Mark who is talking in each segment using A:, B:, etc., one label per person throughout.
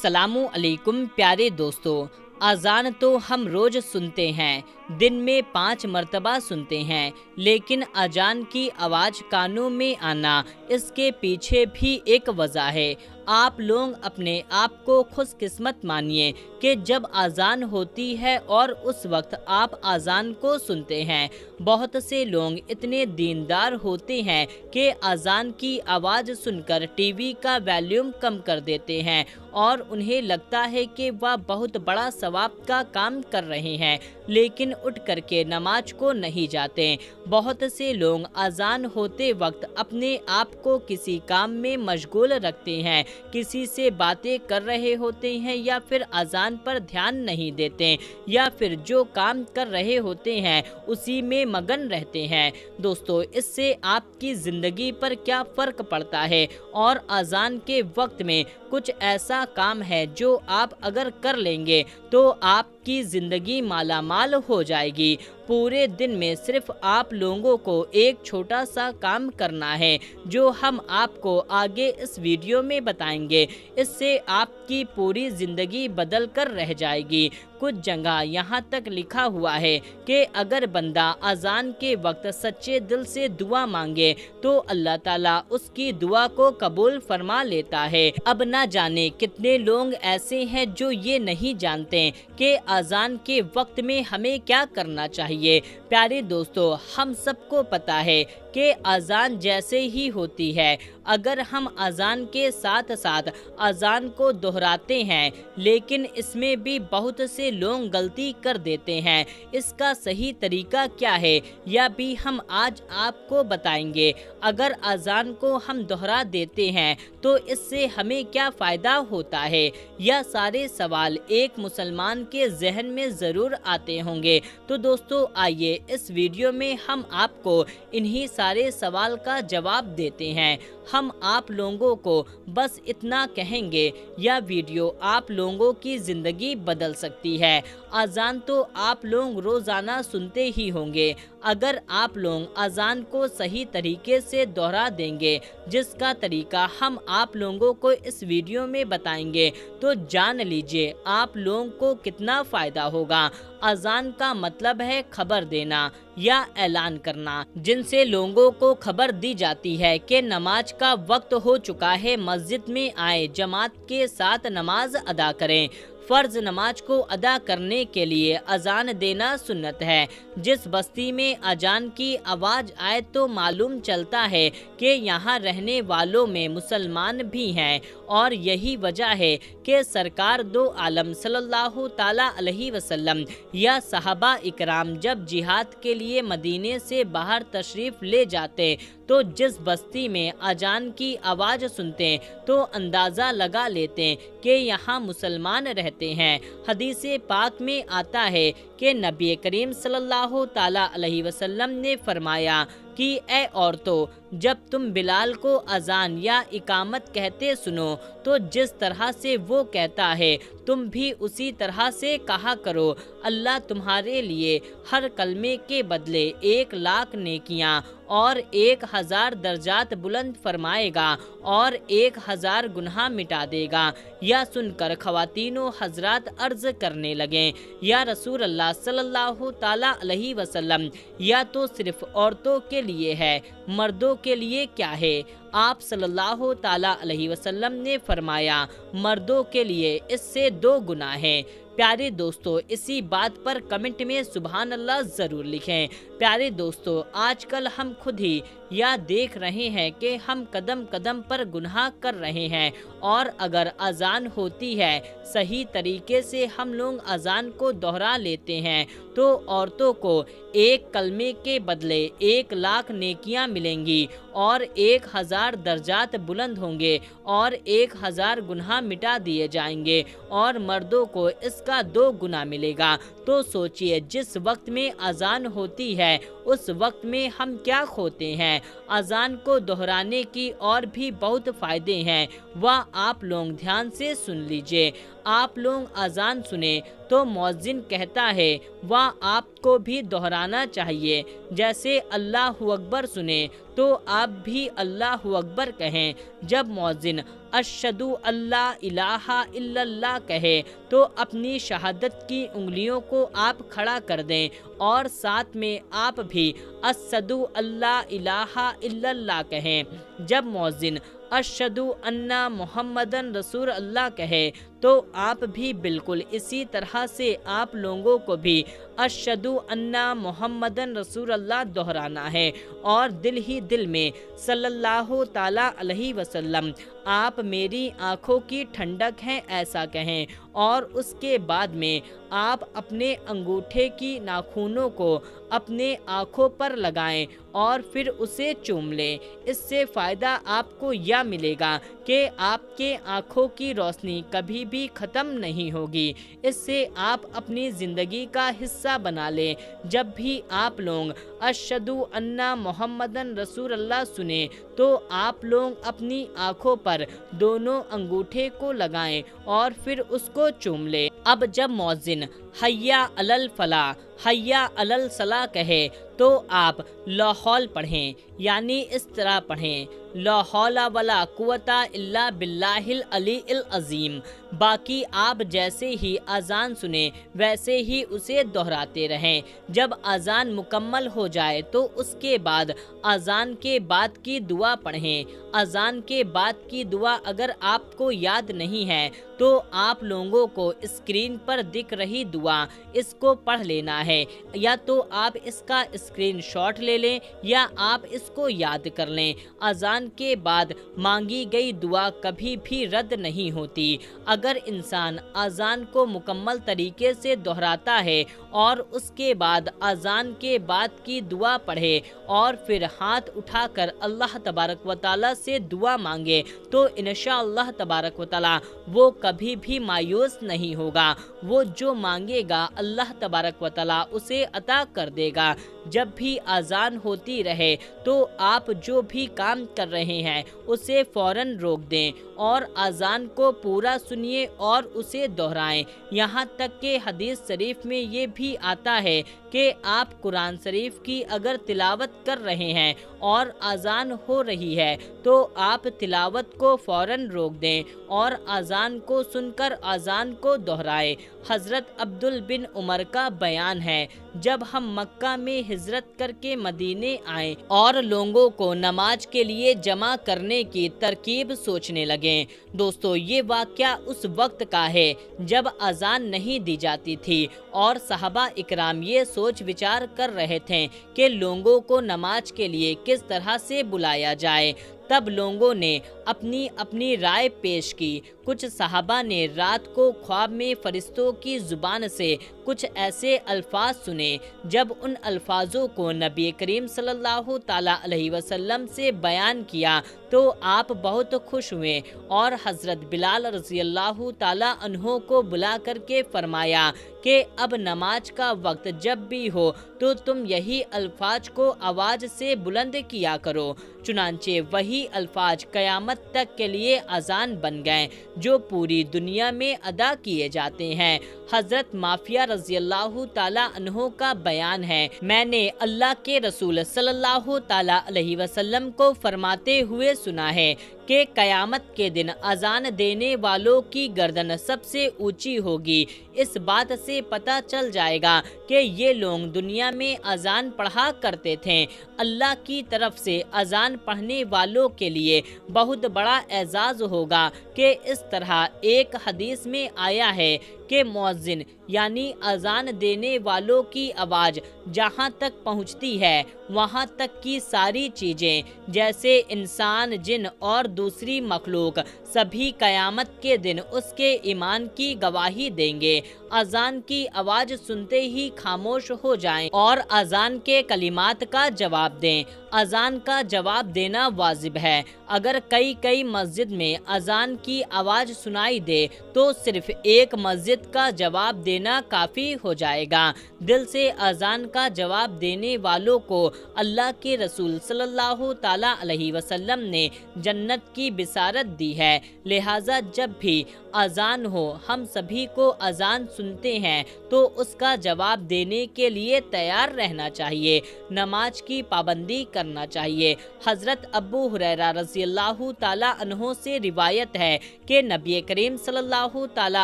A: अस्सलामु अलैकुम प्यारे दोस्तों। अज़ान तो हम रोज़ सुनते हैं, दिन में 5 मरतबा सुनते हैं, लेकिन अजान की आवाज़ कानों में आना, इसके पीछे भी एक वजह है। आप लोग अपने आप को खुशकिस्मत मानिए कि जब अजान होती है और उस वक्त आप अजान को सुनते हैं। बहुत से लोग इतने दीनदार होते हैं कि अजान की आवाज़ सुनकर टीवी का वॉल्यूम कम कर देते हैं और उन्हें लगता है कि वह बहुत बड़ा सवाब का काम कर रहे हैं, लेकिन उठ करके नमाज को नहीं जाते। बहुत से लोग अजान होते वक्त अपने आप को किसी काम में मशगूल रखते हैं, किसी से बातें कर रहे होते हैं या फिर अजान पर ध्यान नहीं देते, या फिर जो काम कर रहे होते हैं उसी में मगन रहते हैं। दोस्तों, इससे आपकी ज़िंदगी पर क्या फ़र्क पड़ता है? और अजान के वक्त में कुछ ऐसा काम है जो आप अगर कर लेंगे तो आपकी ज़िंदगी मालामाल हो जाएगी। पूरे दिन में सिर्फ आप लोगों को एक छोटा सा काम करना है, जो हम आपको आगे इस वीडियो में बताएंगे। इससे आपकी पूरी ज़िंदगी बदल कर रह जाएगी। कुछ जगह यहाँ तक लिखा हुआ है कि अगर बंदा अजान के वक्त सच्चे दिल से दुआ मांगे तो अल्लाह ताला उसकी दुआ को कबूल फरमा लेता है। अब ना जाने कितने लोग ऐसे हैं जो ये नहीं जानते कि अजान के वक्त में हमें क्या करना चाहिए। प्यारे दोस्तों, हम सबको पता है कि अजान जैसे ही होती है, अगर हम अजान के साथ साथ अजान को दोहराते हैं, लेकिन इसमें भी बहुत से लोग गलती कर देते हैं। इसका सही तरीका क्या है यह भी हम आज आपको बताएंगे। अगर अजान को हम दोहरा देते हैं तो इससे हमें क्या फ़ायदा होता है, यह सारे सवाल एक मुसलमान के जहन में ज़रूर आते होंगे। तो दोस्तों, आइए इस वीडियो में हम आपको इन्हीं सारे सवाल का जवाब देते हैं। हम आप लोगों को बस इतना कहेंगे, यह वीडियो आप लोगों की ज़िंदगी बदल सकती है। अजान तो आप लोग रोज़ाना सुनते ही होंगे। अगर आप लोग अजान को सही तरीके से दोहरा देंगे, जिसका तरीका हम आप लोगों को इस वीडियो में बताएंगे, तो जान लीजिए आप लोगों को कितना फ़ायदा होगा। अजान का मतलब है खबर देना या ऐलान करना, जिनसे लोगों को खबर दी जाती है कि नमाज का वक्त हो चुका है, मस्जिद में आए, जमात के साथ नमाज अदा करें। फ़र्ज़ नमाज को अदा करने के लिए अजान देना सुन्नत है। जिस बस्ती में अजान की आवाज़ आए तो मालूम चलता है कि यहाँ रहने वालों में मुसलमान भी हैं, और यही वजह है कि सरकार दो आलम सल्लल्लाहु ताला अलैहि वसल्लम या सहाबा इकराम जब जिहाद के लिए मदीने से बाहर तशरीफ़ ले जाते तो जिस बस्ती में अजान की आवाज़ सुनते तो अंदाज़ा लगा लेते कि यहाँ मुसलमान रहते हैं। हदीसे पाक में आता है कि नबी करीम सल्लल्लाहु ताला अलैहि वसल्लम ने फरमाया कि ए औरतों, जब तुम बिलाल को अजान या इकामत कहते सुनो तो जिस तरह से वो कहता है तुम भी उसी तरह से कहा करो। अल्लाह तुम्हारे लिए हर कलमे के बदले 1,00,000 नेकियां और 1,000 दर्जात बुलंद फरमाएगा और 1,000 गुनाह मिटा देगा। यह सुनकर ख़वातीनो हजरात अर्ज़ करने लगें, या रसूल अल्लाह सल्लल्लाहु ताला अलैहि वसल्लम, या तो सिर्फ औरतों के लिए है, मर्दों के लिए क्या है? आप सल्लल्लाहु ताला अलैहि वसल्लम ने फरमाया, मर्दों के लिए इससे 2 गुना हैं। प्यारे दोस्तों, इसी बात पर कमेंट में सुभान अल्लाह ज़रूर लिखें। प्यारे दोस्तों, आजकल हम खुद ही यह देख रहे हैं कि हम कदम कदम पर गुनाह कर रहे हैं, और अगर अजान होती है सही तरीके से हम लोग अजान को दोहरा लेते हैं तो औरतों को 1 कलमे के बदले 1,00,000 नेकियां मिलेंगी और 1,000 दर्जात बुलंद होंगे और 1,000 गुनाह मिटा दिए जाएंगे, और मर्दों को इसका 2 गुना मिलेगा। तो सोचिए, जिस वक्त में अजान होती है उस वक्त में हम क्या खोते हैं। अजान को दोहराने की और भी बहुत फ़ायदे हैं, वह आप लोग ध्यान से सुन लीजिए। आप लोग अजान सुने तो मौज़िन कहता है वह आपको भी दोहराना चाहिए। जैसे अल्लाहु अकबर सुने तो आप भी अल्लाहु अकबर कहें। जब मौज़िन اشہدو اللہ الہ الا اللہ کہے تو اپنی شہادت کی انگلیوں کو آپ کھڑا کر دیں اور ساتھ میں آپ بھی اشہدو اللہ الہ الا اللہ کہیں۔ جب مؤذن اشہدو ان محمدن رسول اللہ کہے تو آپ بھی بالکل اسی طرح سے آپ لوگوں کو بھی اشہدو ان محمدن رسول اللہ دہرانا ہے اور دل ہی دل میں صلی اللہ تعالیٰ علیہ وسلم آپ میری آنکھوں کی ٹھنڈک ہیں ایسا کہیں، اور اس کے بعد میں آپ اپنے انگوٹھے کی ناخنوں کو اپنے آنکھوں پر لگائیں اور پھر اسے چوم لیں۔ اس سے فائدہ آپ کو یہ ملے گا کہ آپ کے آنکھوں کی روشنی کبھی بھی ختم نہیں ہوگی۔ اس سے آپ اپنی زندگی کا حصہ بنا لیں۔ جب بھی آپ لوگ اشہدو ان محمدن رسول اللہ سنیں تو آپ لوگ اپنی آنکھوں پر دونوں انگوٹھے کو لگائیں اور پھر اس کو چوم لیں۔ اب جب مؤذن حی علی الفلاح حی علی الصلاح کہے تو آپ لا حول پڑھیں، یعنی اس طرح پڑھیں لا حول ولا قوت الا باللہ العلی العظیم۔ باقی آپ جیسے ہی اذان سنیں ویسے ہی اسے دہراتے رہیں۔ جب اذان مکمل ہو جائے تو اس کے بعد اذان کے بعد کی دعا پڑھیں۔ اذان کے بعد کی دعا اگر آپ کو یاد نہیں ہے تو آپ لوگوں کو اسکرین پر دکھ رہی دعا اس کو پڑھ لینا ہے، یا تو آپ اس کا اسکرین شاٹ لے لیں یا آپ اس کو یاد کر لیں۔ اذان کے بعد مانگی گئی دعا کبھی بھی رد نہیں ہوتی۔ اگر انسان اذان کو مکمل طریقے سے دہراتا ہے اور اس کے بعد اذان کے بعد کی دعا پڑھے اور پھر ہاتھ اٹھا کر اللہ تبارک و تعالیٰ سے دعا مانگے تو انشاءاللہ تبارک و تعالیٰ وہ کبھی بھی مایوس نہیں ہوگا۔ وہ جو مانگے گا اللہ تبارک و تعالیٰ اسے عطا کر دے گا۔ جب بھی اذان ہوتی رہے تو آپ جو بھی کام کر رہے ہیں اسے فوراً روک دیں اور اذان کو پورا سنیے اور اسے دہرائیں۔ یہاں تک کہ حدیث شریف میں یہ بھی آتا ہے کہ آپ قرآن شریف کی اگر تلاوت کر رہے ہیں اور اذان ہو رہی ہے تو آپ تلاوت کو فوراً روک دیں اور اذان کو سن کر اذان کو دہرائیں۔ حضرت عبداللہ بن عمر کا بیان ہے، جب ہم مکہ میں ہجرت کر کے مدینے آئے اور لوگوں کو نماز کے لیے جمع کرنے کی ترکیب سوچنے لگے۔ دوستو یہ واقعہ اس وقت کا ہے جب اذان نہیں دی جاتی تھی اور صحابہ اکرام یہ سوچ وچار کر رہے تھے کہ لوگوں کو نماز کے لیے کس طرح سے بلایا جائے۔ تب لوگوں نے اپنی اپنی رائے پیش کی۔ کچھ صحابہ نے رات کو خواب میں فرشتوں کی زبان سے کچھ ایسے الفاظ سنے۔ جب ان الفاظوں کو نبی کریم صلی اللہ تعالیٰ علیہ وسلم سے بیان کیا تو آپ بہت خوش ہوئے اور حضرت بلال رضی اللہ تعالیٰ عنہ کو بلا کر کے فرمایا کہ اب نماز کا وقت جب بھی ہو تو تم یہی الفاظ کو آواز سے بلند کیا کرو۔ چنانچہ وہی الفاظ قیامت تک کے لیے اذان بن گئے جو پوری دنیا میں ادا کیے جاتے ہیں۔ حضرت معافیہ رضی اللہ تعالیٰ عنہ کا بیان ہے، میں نے اللہ کے رسول صلی اللہ تعالیٰ علیہ وسلم کو فرماتے ہوئے سنا ہے کہ قیامت کے دن اذان دینے والوں کی گردن سب سے اونچی ہوگی۔ اس بات سے پتہ چل جائے گا کہ یہ لوگ دنیا میں اذان پڑھا کرتے تھے۔ اللہ کی طرف سے اذان پڑھنے والوں کے لیے بہت بڑا اعزاز ہوگا کہ اس طرح ایک حدیث میں آیا ہے کہ مؤذن یعنی اذان دینے والوں کی آواز جہاں تک پہنچتی ہے وہاں تک کی ساری چیزیں جیسے انسان، جن اور دوسری مخلوق سبھی قیامت کے دن اس کے ایمان کی گواہی دیں گے۔ اذان کی آواز سنتے ہی خاموش ہو جائیں اور اذان کے کلمات کا جواب دیں۔ اذان کا جواب دینا واجب ہے۔ اگر کئی مسجد میں اذان کی آواز سنائی دے تو صرف ایک مسجد کا جواب دینا کافی ہو جائے گا۔ دل سے اذان کا جواب دینے والوں کو اللہ کے رسول صلی اللہ تعالیٰ علیہ وسلم نے جنت کی بشارت دی ہے۔ لہٰذا جب بھی اذان ہو ہم سبھی کو اذان سنتے ہیں تو اس کا جواب دینے کے لیے تیار رہنا چاہیے، نماز کی پابندی کرنا چاہیے۔ حضرت ابو ہریرہ رضی रज़ी अल्लाह ताला अन्हो से रिवायत है कि नबी करीम सल्लल्लाहु ताला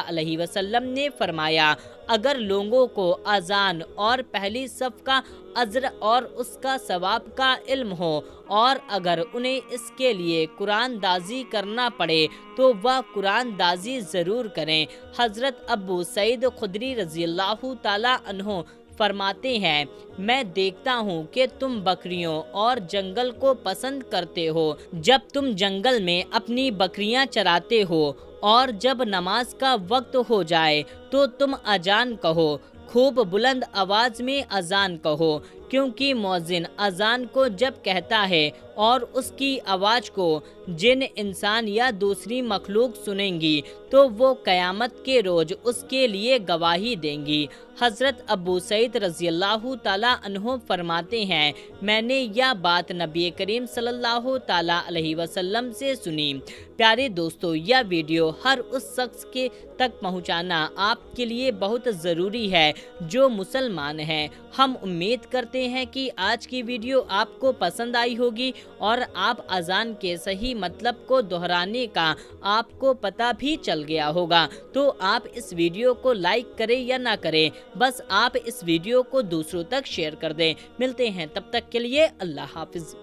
A: अलैहि वसल्लम ने फरमाया, अगर लोगों को अजान और पहली सफ़ का अज्र और उसका सवाब का इल्म हो और अगर उन्हें इसके लिए कुरान दाजी करना पड़े तो वह कुरान दाजी ज़रूर करें। हज़रत अबू सईद खुदरी रज़ी अल्लाह ताला अन्हो फरमाते हैं, मैं देखता हूँ कि तुम बकरियों और जंगल को पसंद करते हो। जब तुम जंगल में अपनी बकरियाँ चराते हो और जब नमाज का वक्त हो जाए तो तुम अजान कहो, खूब बुलंद आवाज़ में अजान कहो, क्योंकि मौज़िन अजान को जब कहता है और उसकी आवाज़ को जिन इंसान या दूसरी मखलूक सुनेंगी तो वो क़यामत के रोज़ उसके लिए गवाही देंगी। हज़रत अबू सईद रज़ी अल्लाह ताला अन्हो फरमाते हैं, मैंने यह बात नबी करीम सल्लल्लाहु ताला अलैहि वसल्लम से सुनी। प्यारे दोस्तों, यह वीडियो हर उस शख्स के तक पहुंचाना आपके लिए बहुत ज़रूरी है जो मुसलमान हैं। हम उम्मीद करते हैं कि आज की वीडियो आपको पसंद आई होगी और आप अजान के सही मतलब को दोहराने का आपको पता भी चल गया होगा। तो आप इस वीडियो को लाइक करें या ना करें, बस आप इस वीडियो को दूसरों तक शेयर कर दें। मिलते हैं तब तक के लिए, अल्लाह हाफिज़।